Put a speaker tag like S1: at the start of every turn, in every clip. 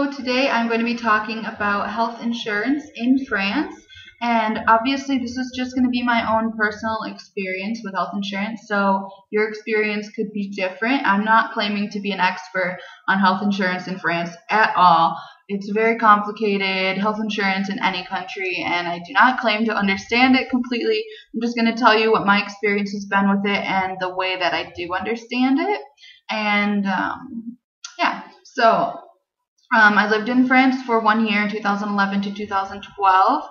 S1: So today I'm going to be talking about health insurance in France, and obviously this is just going to be my own personal experience with health insurance, so your experience could be different. I'm not claiming to be an expert on health insurance in France at all. It's very complicated, health insurance in any country, and I do not claim to understand it completely. I'm just going to tell you what my experience has been with it and the way that I do understand it. And yeah, so I lived in France for 1 year, 2011 to 2012,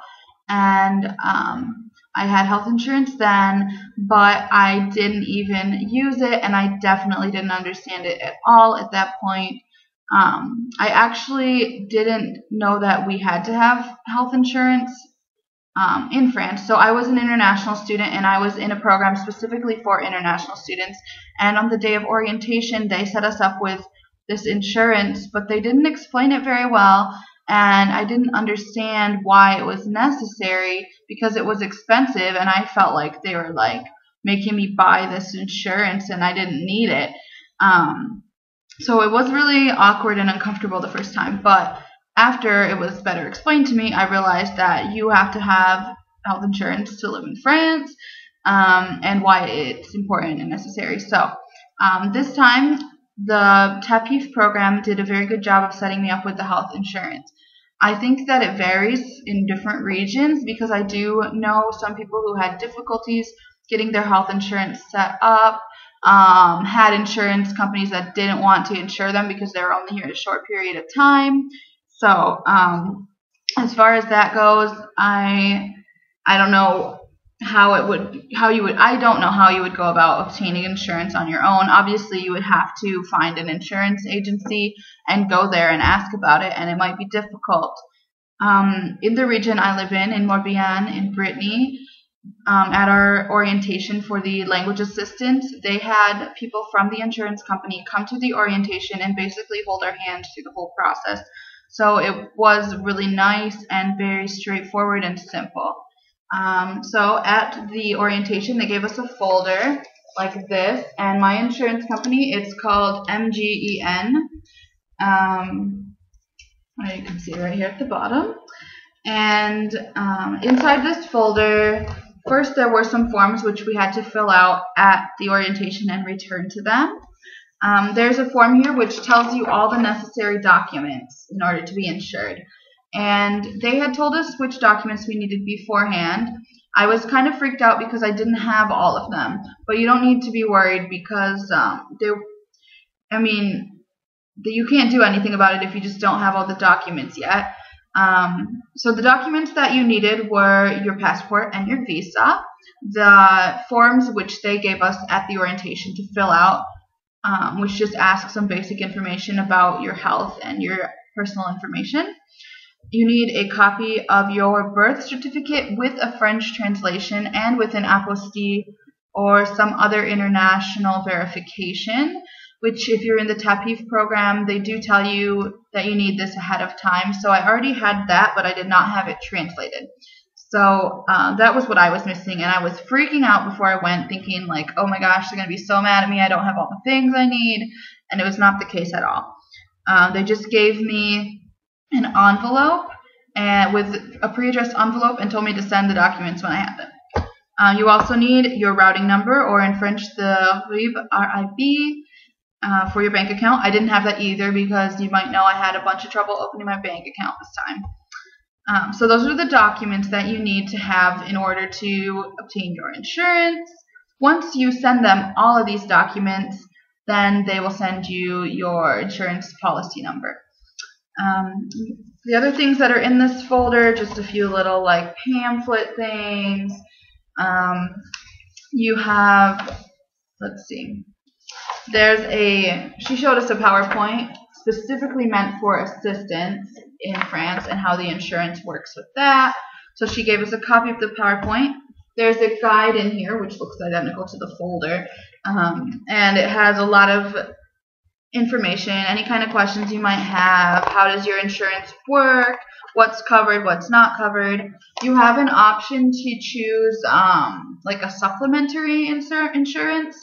S1: and I had health insurance then, but I didn't even use it, and I definitely didn't understand it at all at that point. I actually didn't know that we had to have health insurance in France. So I was an international student, and I was in a program specifically for international students, and on the day of orientation they set us up with this insurance, but they didn't explain it very well, and I didn't understand why it was necessary because it was expensive, and I felt like they were like making me buy this insurance and I didn't need it. So it was really awkward and uncomfortable the first time, but after it was better explained to me, I realized that you have to have health insurance to live in France, and why it's important and necessary. So this time the TAPIF program did a very good job of setting me up with the health insurance. I think that it varies in different regions because I do know some people who had difficulties getting their health insurance set up, had insurance companies that didn't want to insure them because they were only here a short period of time. So as far as that goes, I don't know I don't know how you would go about obtaining insurance on your own. Obviously, you would have to find an insurance agency and go there and ask about it, and it might be difficult. In the region I live in Morbihan, in Brittany, at our orientation for the language assistance, they had people from the insurance company come to the orientation and basically hold our hands through the whole process. So it was really nice and very straightforward and simple. So at the orientation, they gave us a folder like this, and my insurance company, it's called MGEN. You can see right here at the bottom. And inside this folder, first there were some forms which we had to fill out at the orientation and return to them. There's a form here which tells you all the necessary documents in order to be insured. And they had told us which documents we needed beforehand. I was kind of freaked out because I didn't have all of them. But you don't need to be worried because you can't do anything about it if you just don't have all the documents yet. So the documents that you needed were your passport and your visa, the forms which they gave us at the orientation to fill out, which just asks some basic information about your health and your personal information. You need a copy of your birth certificate with a French translation and with an apostille or some other international verification, which if you're in the TAPIF program, they do tell you that you need this ahead of time. So I already had that, but I did not have it translated. So that was what I was missing, and I was freaking out before I went, thinking like, oh my gosh, they're going to be so mad at me, I don't have all the things I need, and it was not the case at all. They just gave me an envelope with a pre-addressed envelope and told me to send the documents when I had them. You also need your routing number, or in French, the RIB, for your bank account. I didn't have that either because you might know I had a bunch of trouble opening my bank account this time. So those are the documents that you need to have in order to obtain your insurance. Once you send them all of these documents, then they will send you your insurance policy number. The other things that are in this folder, just a few little like pamphlet things. You have, let's see, she showed us a PowerPoint specifically meant for assistance in France and how the insurance works with that. So she gave us a copy of the PowerPoint. There's a guide in here which looks identical to the folder, and it has a lot of information, any kind of questions you might have. How does your insurance work? What's covered? What's not covered? You have an option to choose like a supplementary insurance,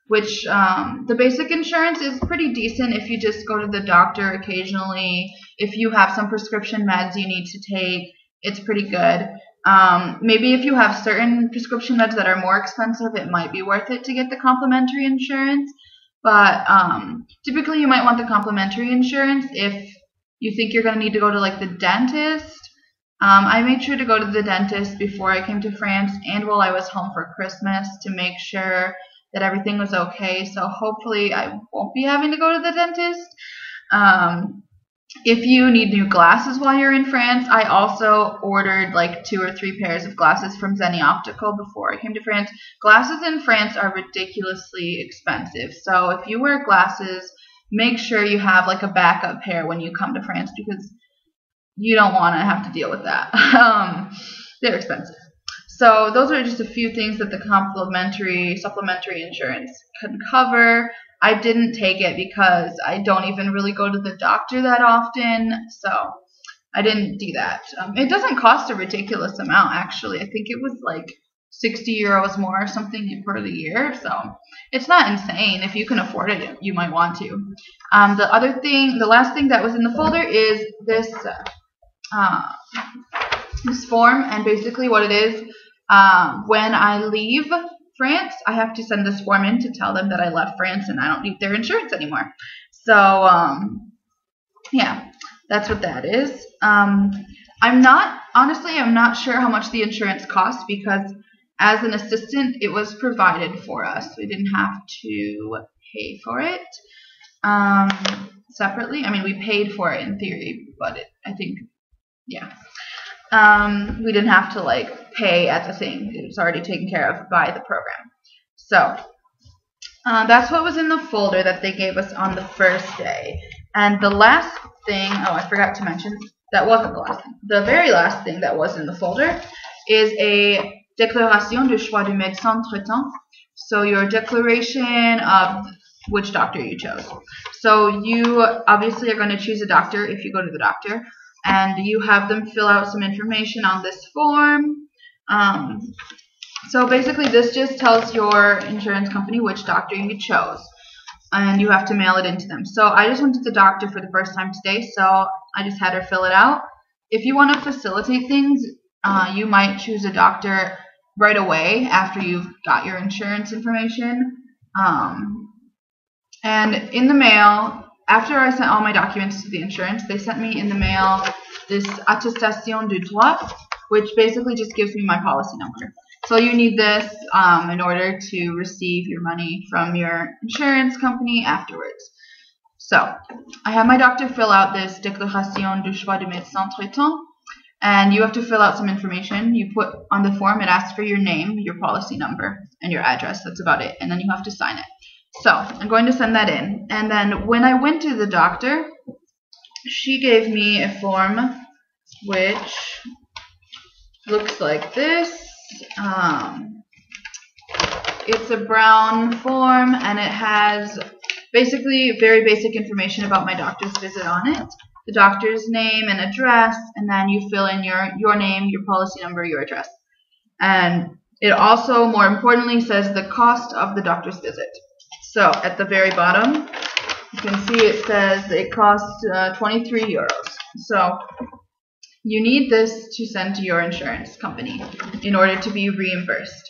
S1: which the basic insurance is pretty decent if you just go to the doctor occasionally. If you have some prescription meds you need to take, it's pretty good. Maybe if you have certain prescription meds that are more expensive, it might be worth it to get the complimentary insurance. But typically you might want the complimentary insurance if you think you're going to need to go to like the dentist. I made sure to go to the dentist before I came to France and while I was home for Christmas to make sure that everything was okay. So hopefully I won't be having to go to the dentist. If you need new glasses while you're in France, I also ordered like 2 or 3 pairs of glasses from Zenny Optical before I came to France. Glasses in France are ridiculously expensive. So if you wear glasses, make sure you have like a backup pair when you come to France because you don't want to have to deal with that. They're expensive. So those are just a few things that the supplementary insurance can cover. I didn't take it because I don't even really go to the doctor that often, so I didn't do that. It doesn't cost a ridiculous amount, actually. I think it was like 60 euros more or something for the year, so it's not insane. If you can afford it, you might want to. The last thing that was in the folder is this form, and basically what it is, when I leave France, I have to send this form in to tell them that I left France and I don't need their insurance anymore. So, yeah, that's what that is. I'm not sure how much the insurance costs because as an assistant, it was provided for us. We didn't have to pay for it separately. I mean, we paid for it in theory, but I think, yeah. We didn't have to like pay at the thing. It was already taken care of by the program. So that's what was in the folder that they gave us on the first day. And the last thing, oh, I forgot to mention, that wasn't the last thing. The very last thing that was in the folder is a déclaration de choix du médecin traitant. So your declaration of which doctor you chose. So you obviously are going to choose a doctor if you go to the doctor. And you have them fill out some information on this form. So basically this just tells your insurance company which doctor you chose. And you have to mail it into them. So I just went to the doctor for the first time today, so I just had her fill it out. If you want to facilitate things, you might choose a doctor right away after you've got your insurance information. And in the mail, after I sent all my documents to the insurance, they sent me in the mail this attestation de droit, which basically just gives me my policy number. So you need this in order to receive your money from your insurance company afterwards. So I had my doctor fill out this déclaration de choix du médecin traitant, and you have to fill out some information. You put on the form, it asks for your name, your policy number, and your address. That's about it. And then you have to sign it. So I'm going to send that in. And then when I went to the doctor, she gave me a form which looks like this. It's a brown form and it has basically very basic information about my doctor's visit on it. The doctor's name and address, and then you fill in your name, your policy number, your address. And it also, more importantly, says the cost of the doctor's visit. So at the very bottom, you can see it says it costs 23 euros. So you need this to send to your insurance company in order to be reimbursed.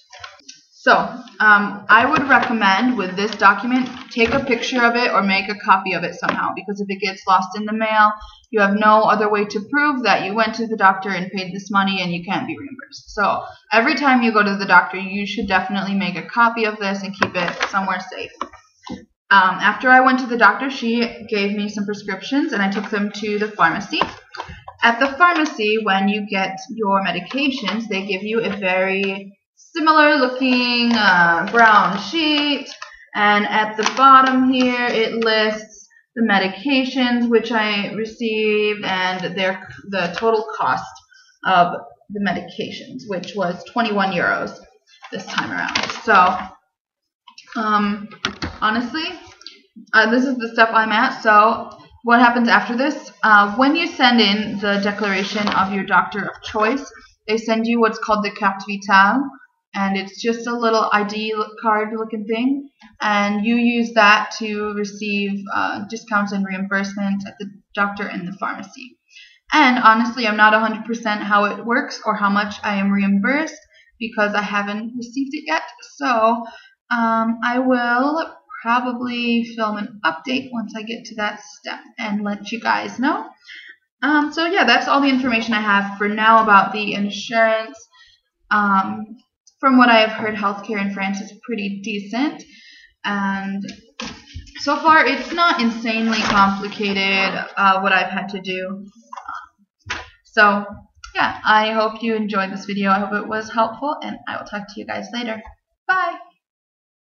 S1: So I would recommend with this document, take a picture of it or make a copy of it somehow, because if it gets lost in the mail, you have no other way to prove that you went to the doctor and paid this money and you can't be reimbursed. So every time you go to the doctor, you should definitely make a copy of this and keep it somewhere safe. After I went to the doctor, she gave me some prescriptions and I took them to the pharmacy. At the pharmacy, when you get your medications, they give you a very similar looking brown sheet, and at the bottom here it lists the medications which I received and the total cost of the medications, which was 21 euros this time around. So honestly, this is the step I'm at. So what happens after this? When you send in the declaration of your doctor of choice, they send you what's called the carte vitale, and it's just a little ID card looking thing, and you use that to receive discounts and reimbursements at the doctor and the pharmacy. And honestly, I'm not 100% how it works or how much I am reimbursed because I haven't received it yet. So I will probably film an update once I get to that step and let you guys know. So yeah, that's all the information I have for now about the insurance. From what I have heard, healthcare in France is pretty decent, and so far it's not insanely complicated what I've had to do. So yeah, I hope you enjoyed this video. I hope it was helpful, and I will talk to you guys later. Bye!